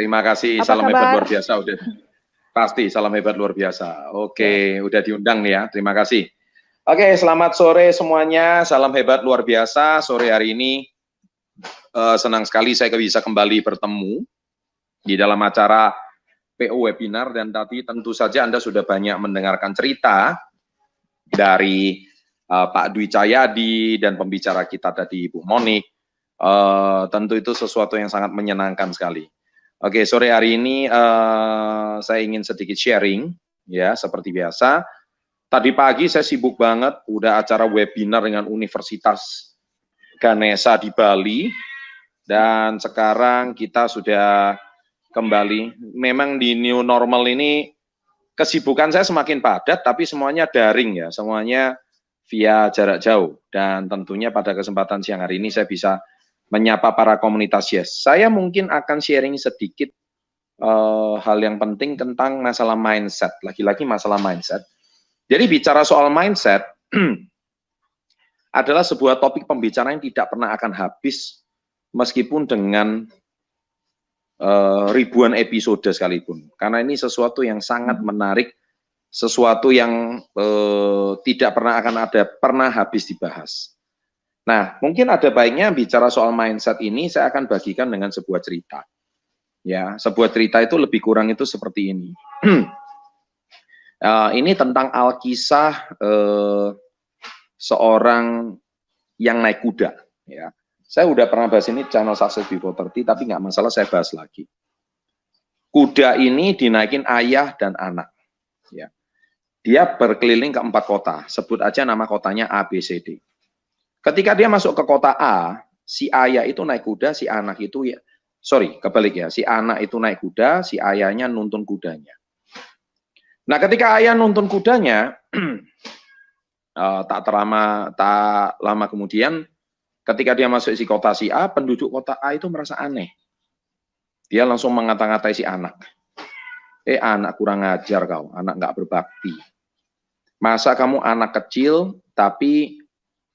Terima kasih, Apa salam kabar? hebat luar biasa. Udah pasti salam hebat luar biasa. Oke, udah diundang nih ya. Terima kasih. Oke, selamat sore semuanya. Salam hebat luar biasa. Sore hari ini senang sekali saya bisa kembali bertemu di dalam acara PO Webinar, dan tadi tentu saja Anda sudah banyak mendengarkan cerita dari Pak Dwi Cahyadi dan pembicara kita tadi Bu Monik. Tentu itu sesuatu yang sangat menyenangkan sekali. Oke, sore hari ini saya ingin sedikit sharing ya, seperti biasa. Tadi pagi saya sibuk banget, udah acara webinar dengan Universitas Ganesha di Bali, dan sekarang kita sudah kembali. Memang di new normal ini kesibukan saya semakin padat, tapi semuanya daring ya, semuanya via jarak jauh. Dan tentunya pada kesempatan siang hari ini saya bisa menyapa para komunitas Yes. Saya mungkin akan sharing sedikit hal yang penting tentang masalah mindset. Lagi-lagi masalah mindset. Jadi bicara soal mindset adalah sebuah topik pembicaraan yang tidak pernah akan habis meskipun dengan ribuan episode sekalipun. Karena ini sesuatu yang sangat menarik, sesuatu yang tidak pernah akan pernah habis dibahas. Nah, mungkin ada baiknya bicara soal mindset ini saya akan bagikan dengan sebuah cerita. Ya, sebuah cerita itu lebih kurang itu seperti ini. Ini tentang alkisah seorang yang naik kuda. Ya, saya udah pernah bahas ini channel Success Before 30, tapi nggak masalah saya bahas lagi. Kuda ini dinaikin ayah dan anak. Ya, dia berkeliling ke 4 kota. Sebut aja nama kotanya A, B, C, D. Ketika dia masuk ke kota A, si ayah itu naik kuda, si anak itu ya, sorry, kebalik ya, si anak itu naik kuda, si ayahnya nuntun kudanya. Nah, ketika ayah nuntun kudanya, tak lama kemudian, ketika dia masuk si kota si A, penduduk kota A itu merasa aneh. Dia langsung mengata-ngatai si anak. Anak kurang ajar kau, anak nggak berbakti. Masa kamu anak kecil, tapi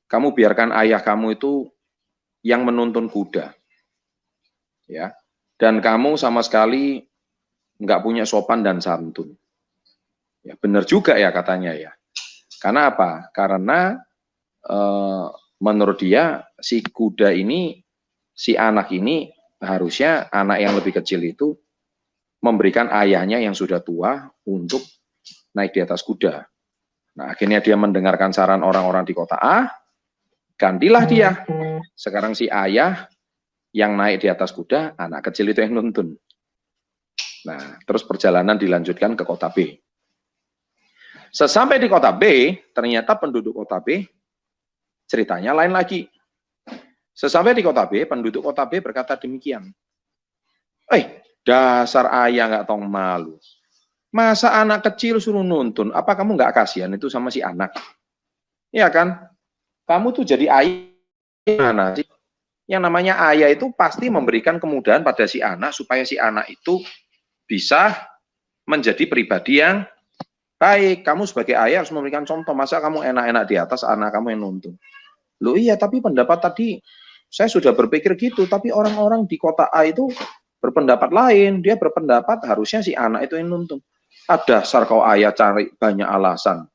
kamu biarkan ayah kamu itu yang menuntun kuda, ya, dan kamu sama sekali nggak punya sopan dan santun. Ya, benar juga ya katanya ya. Karena apa? Karena menurut dia si kuda ini, si anak ini harusnya anak yang lebih kecil itu memberikan ayahnya yang sudah tua untuk naik di atas kuda. Nah, akhirnya dia mendengarkan saran orang-orang di kota A. Gantilah dia. Sekarang si ayah yang naik di atas kuda, anak kecil itu yang nuntun. Nah, terus perjalanan dilanjutkan ke kota B. Sesampai di kota B, ternyata penduduk kota B ceritanya lain lagi. Sesampai di kota B, penduduk kota B berkata demikian. Dasar ayah nggak tahu malu. Masa anak kecil suruh nuntun? Apa kamu nggak kasihan itu sama si anak? Iya kan? Kamu tuh jadi ayah mana sih? Yang namanya ayah itu pasti memberikan kemudahan pada si anak supaya si anak itu bisa menjadi pribadi yang baik. Kamu sebagai ayah harus memberikan contoh. Masa kamu enak-enak di atas, anak kamu yang nuntun? Loh iya, tapi pendapat tadi saya sudah berpikir gitu, tapi orang-orang di kota A itu berpendapat lain. Dia berpendapat harusnya si anak itu yang nuntun. Dasar kau ayah cari banyak alasan.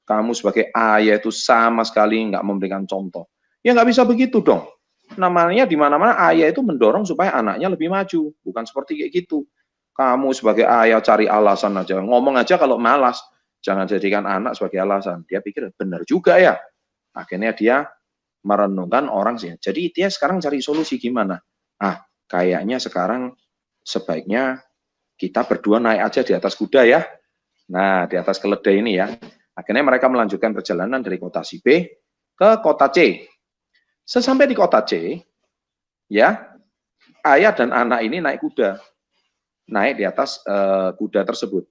Kamu sebagai ayah itu sama sekali nggak memberikan contoh. Ya nggak bisa begitu dong. Namanya di mana-mana ayah itu mendorong supaya anaknya lebih maju. Bukan seperti kayak gitu. Kamu sebagai ayah cari alasan aja. Ngomong aja kalau malas. Jangan jadikan anak sebagai alasan. Dia pikir benar juga ya. Akhirnya dia merenungkan orang sih. Jadi dia sekarang cari solusi gimana. Kayaknya sekarang sebaiknya kita berdua naik aja di atas kuda ya. Nah, di atas keledai ini ya. Akhirnya mereka melanjutkan perjalanan dari kota si B ke kota C. Sesampai di kota C, ya, ayah dan anak ini naik kuda. Naik di atas kuda tersebut.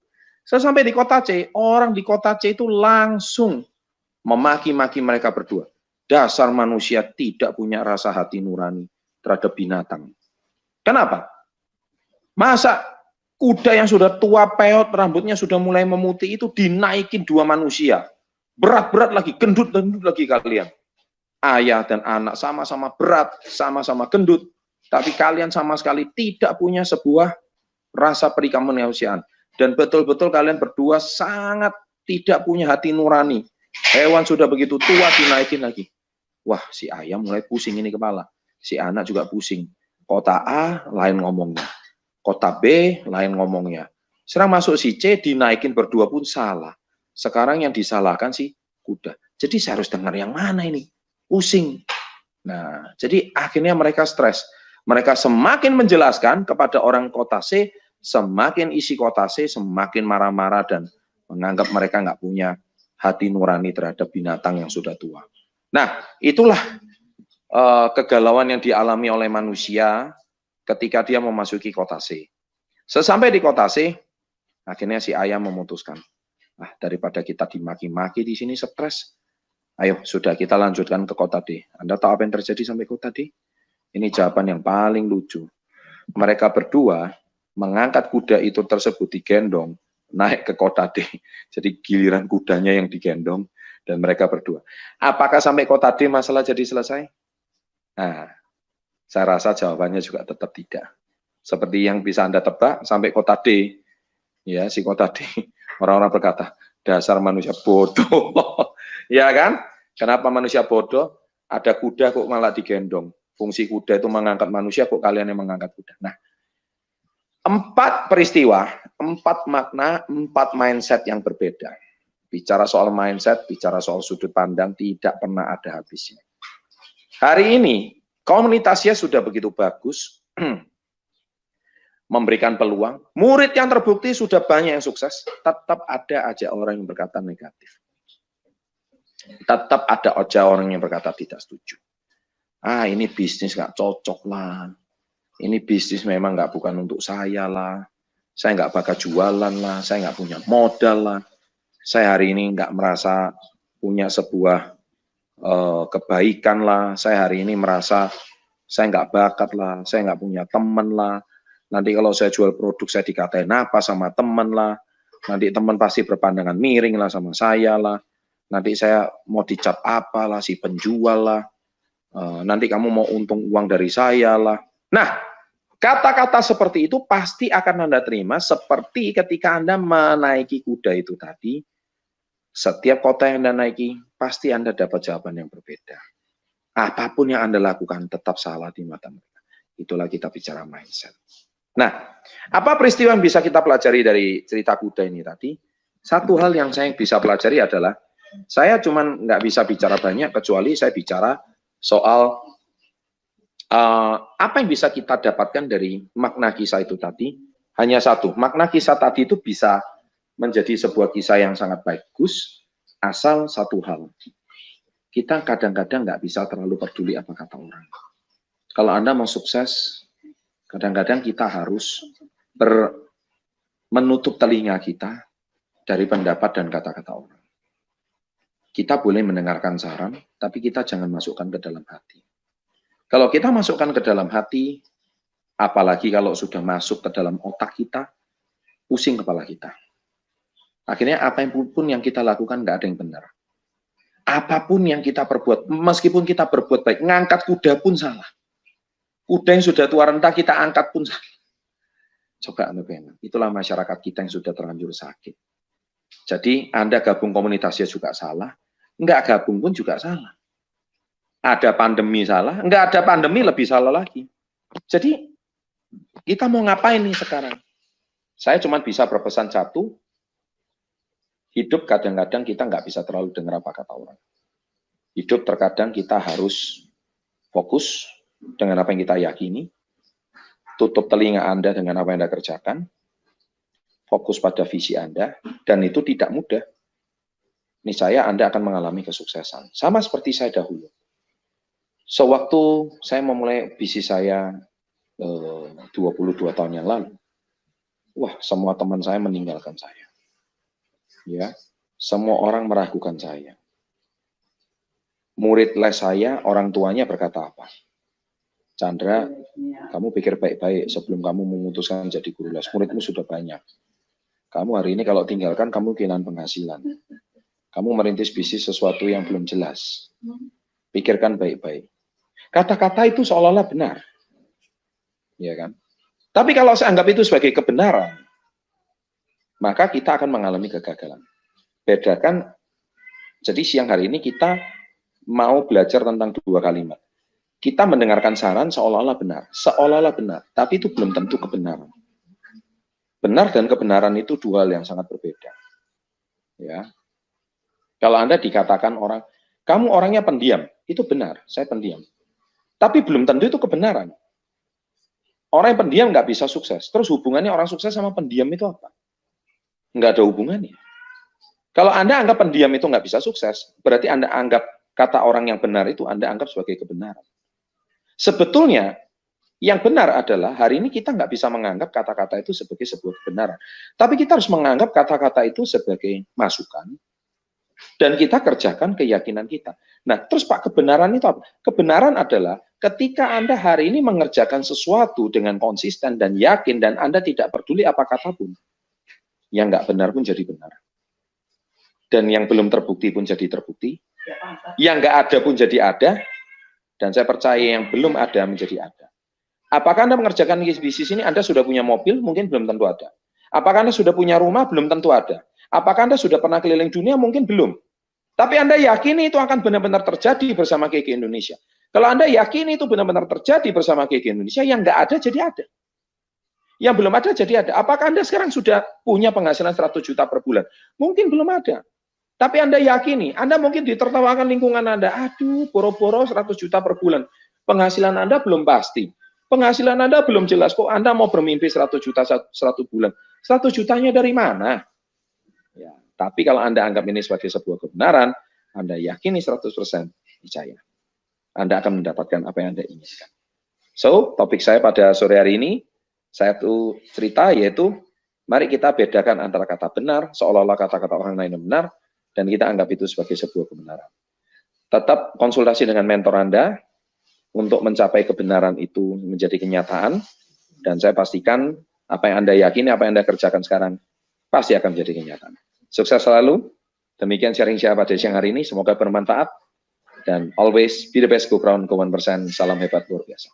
Sesampai di kota C, orang di kota C itu langsung memaki-maki mereka berdua. Dasar manusia tidak punya rasa hati nurani terhadap binatang. Kenapa? Masa kuda yang sudah tua peot, rambutnya sudah mulai memutih itu dinaikin 2 manusia. Berat-berat lagi, gendut-gendut lagi kalian. Ayah dan anak sama-sama berat, sama-sama gendut. Tapi kalian sama sekali tidak punya sebuah rasa peri kemanusiaan. Dan betul-betul kalian berdua sangat tidak punya hati nurani. Hewan sudah begitu tua dinaikin lagi. Wah, si ayam mulai pusing ini kepala. Si anak juga pusing. Kota A lain ngomongnya. Kota B lain ngomongnya. Sekarang masuk si C dinaikin berdua pun salah. Sekarang yang disalahkan si kuda. Jadi saya harus dengar yang mana ini? Pusing. Nah, jadi akhirnya mereka stres. Mereka semakin menjelaskan kepada orang kota C, semakin isi kota C semakin marah-marah dan menganggap mereka nggak punya hati nurani terhadap binatang yang sudah tua. Nah, itulah kegalauan yang dialami oleh manusia ketika dia memasuki kota C. Sesampai di kota C, akhirnya si ayam memutuskan, daripada kita dimaki-maki di sini stres, ayo sudah kita lanjutkan ke kota D. Anda tahu apa yang terjadi sampai kota D? Ini jawaban yang paling lucu. Mereka berdua mengangkat kuda itu tersebut digendong naik ke kota D. Jadi giliran kudanya yang digendong dan mereka berdua. Apakah sampai kota D masalah jadi selesai? Nah, saya rasa jawabannya juga tetap tidak. Seperti yang bisa Anda tebak, sampai kota D, ya si kota D, orang-orang berkata, dasar manusia bodoh. Ya kan? Kenapa manusia bodoh? Ada kuda kok malah digendong. Fungsi kuda itu mengangkat manusia, kok kalian yang mengangkat kuda. Nah, 4 peristiwa, 4 makna, 4 mindset yang berbeda. Bicara soal mindset, bicara soal sudut pandang, tidak pernah ada habisnya. Hari ini, komunitasnya sudah begitu bagus, memberikan peluang, murid yang terbukti sudah banyak yang sukses, tetap ada aja orang yang berkata negatif. Tetap ada aja orang yang berkata tidak setuju. Ini bisnis nggak cocok lah. Ini bisnis memang nggak bukan untuk saya lah. Saya nggak bakal jualan lah. Saya nggak punya modal lah. Saya hari ini nggak merasa punya sebuah kebaikan lah. Saya hari ini merasa saya nggak bakat lah. Saya nggak punya teman lah. Nanti kalau saya jual produk saya dikatain apa sama teman lah. Nanti teman pasti berpandangan miring lah sama saya lah. Nanti saya mau dicap apa lah si penjual lah. Nanti kamu mau untung uang dari saya lah. Nah, kata-kata seperti itu pasti akan Anda terima seperti ketika Anda menaiki kuda itu tadi. Setiap kota yang Anda naiki, pasti Anda dapat jawaban yang berbeda. Apapun yang Anda lakukan tetap salah di mata mereka. Itulah kita bicara mindset. Nah, apa peristiwa yang bisa kita pelajari dari cerita kuda ini tadi? Satu hal yang saya bisa pelajari adalah, saya cuman nggak bisa bicara banyak, kecuali saya bicara soal apa yang bisa kita dapatkan dari makna kisah itu tadi. Hanya satu, makna kisah tadi itu bisa menjadi sebuah kisah yang sangat bagus, asal satu hal. Kita kadang-kadang nggak bisa terlalu peduli apa kata orang. Kalau Anda mau sukses, kadang-kadang kita harus menutup telinga kita dari pendapat dan kata-kata orang. Kita boleh mendengarkan saran, tapi kita jangan masukkan ke dalam hati. Kalau kita masukkan ke dalam hati, apalagi kalau sudah masuk ke dalam otak kita, pusing kepala kita. Akhirnya apapun yang kita lakukan nggak ada yang benar. Apapun yang kita perbuat, meskipun kita berbuat baik, ngangkat kuda pun salah. Kuda yang sudah tua renta kita angkat pun salah. Coba Anda bayangkan, itulah masyarakat kita yang sudah terlanjur sakit. Jadi Anda gabung komunitasnya juga salah, nggak gabung pun juga salah. Ada pandemi salah, nggak ada pandemi lebih salah lagi. Jadi kita mau ngapain nih sekarang? Saya cuma bisa berpesan satu, hidup kadang-kadang kita nggak bisa terlalu dengar apa kata orang. Hidup terkadang kita harus fokus dengan apa yang kita yakini, tutup telinga Anda dengan apa yang Anda kerjakan, fokus pada visi Anda, dan itu tidak mudah. Niscaya Anda akan mengalami kesuksesan. Sama seperti saya dahulu. Sewaktu saya memulai bisnis saya 22 tahun yang lalu, wah semua teman saya meninggalkan saya. Ya, semua orang meragukan saya. Murid les saya, orang tuanya berkata apa? Chandra, kamu pikir baik-baik sebelum kamu memutuskan jadi guru les. Muridmu sudah banyak. Kamu hari ini kalau tinggalkan, kamu kehilangan penghasilan. Kamu merintis bisnis sesuatu yang belum jelas. Pikirkan baik-baik. Kata-kata itu seolah-olah benar. Ya kan? Tapi kalau saya anggap itu sebagai kebenaran, maka kita akan mengalami kegagalan. Bedakan, jadi siang hari ini kita mau belajar tentang dua kalimat. Kita mendengarkan saran seolah-olah benar, tapi itu belum tentu kebenaran. Benar dan kebenaran itu dua hal yang sangat berbeda. Ya, kalau Anda dikatakan orang, kamu orangnya pendiam, itu benar, saya pendiam. Tapi belum tentu itu kebenaran. Orang yang pendiam nggak bisa sukses. Terus hubungannya orang sukses sama pendiam itu apa? Nggak ada hubungannya. Kalau Anda anggap pendiam itu nggak bisa sukses, berarti Anda anggap kata orang yang benar itu Anda anggap sebagai kebenaran. Sebetulnya, yang benar adalah hari ini kita nggak bisa menganggap kata-kata itu sebagai sebuah kebenaran. Tapi kita harus menganggap kata-kata itu sebagai masukan, dan kita kerjakan keyakinan kita. Nah, terus Pak, kebenaran itu apa? Kebenaran adalah ketika Anda hari ini mengerjakan sesuatu dengan konsisten dan yakin, dan Anda tidak peduli apa kata pun, yang nggak benar pun jadi benar. Dan yang belum terbukti pun jadi terbukti. Yang nggak ada pun jadi ada. Dan saya percaya yang belum ada menjadi ada. Apakah Anda mengerjakan bisnis ini, Anda sudah punya mobil? Mungkin belum tentu ada. Apakah Anda sudah punya rumah? Belum tentu ada. Apakah Anda sudah pernah keliling dunia? Mungkin belum. Tapi Anda yakini itu akan benar-benar terjadi bersama KK Indonesia. Kalau Anda yakini itu benar-benar terjadi bersama KK Indonesia, yang nggak ada jadi ada. Yang belum ada jadi ada. Apakah Anda sekarang sudah punya penghasilan 100 juta per bulan? Mungkin belum ada. Tapi Anda yakini, Anda mungkin ditertawakan lingkungan Anda. Aduh, boro-boro 100 juta per bulan. Penghasilan Anda belum pasti. Penghasilan Anda belum jelas. Kok Anda mau bermimpi 100 juta 1 bulan? 100 jutanya dari mana? Ya, tapi kalau Anda anggap ini sebagai sebuah kebenaran, Anda yakini 100% percaya. Anda akan mendapatkan apa yang Anda inginkan. So, topik saya pada sore hari ini, saya tuh cerita yaitu, mari kita bedakan antara kata benar, seolah-olah kata-kata orang lain yang benar, dan kita anggap itu sebagai sebuah kebenaran. Tetap konsultasi dengan mentor Anda untuk mencapai kebenaran itu menjadi kenyataan, dan saya pastikan apa yang Anda yakini, apa yang Anda kerjakan sekarang, pasti akan menjadi kenyataan. Sukses selalu. Demikian sharing saya pada siang hari ini, semoga bermanfaat, dan always be the best, go crown, go 1%, salam hebat luar biasa.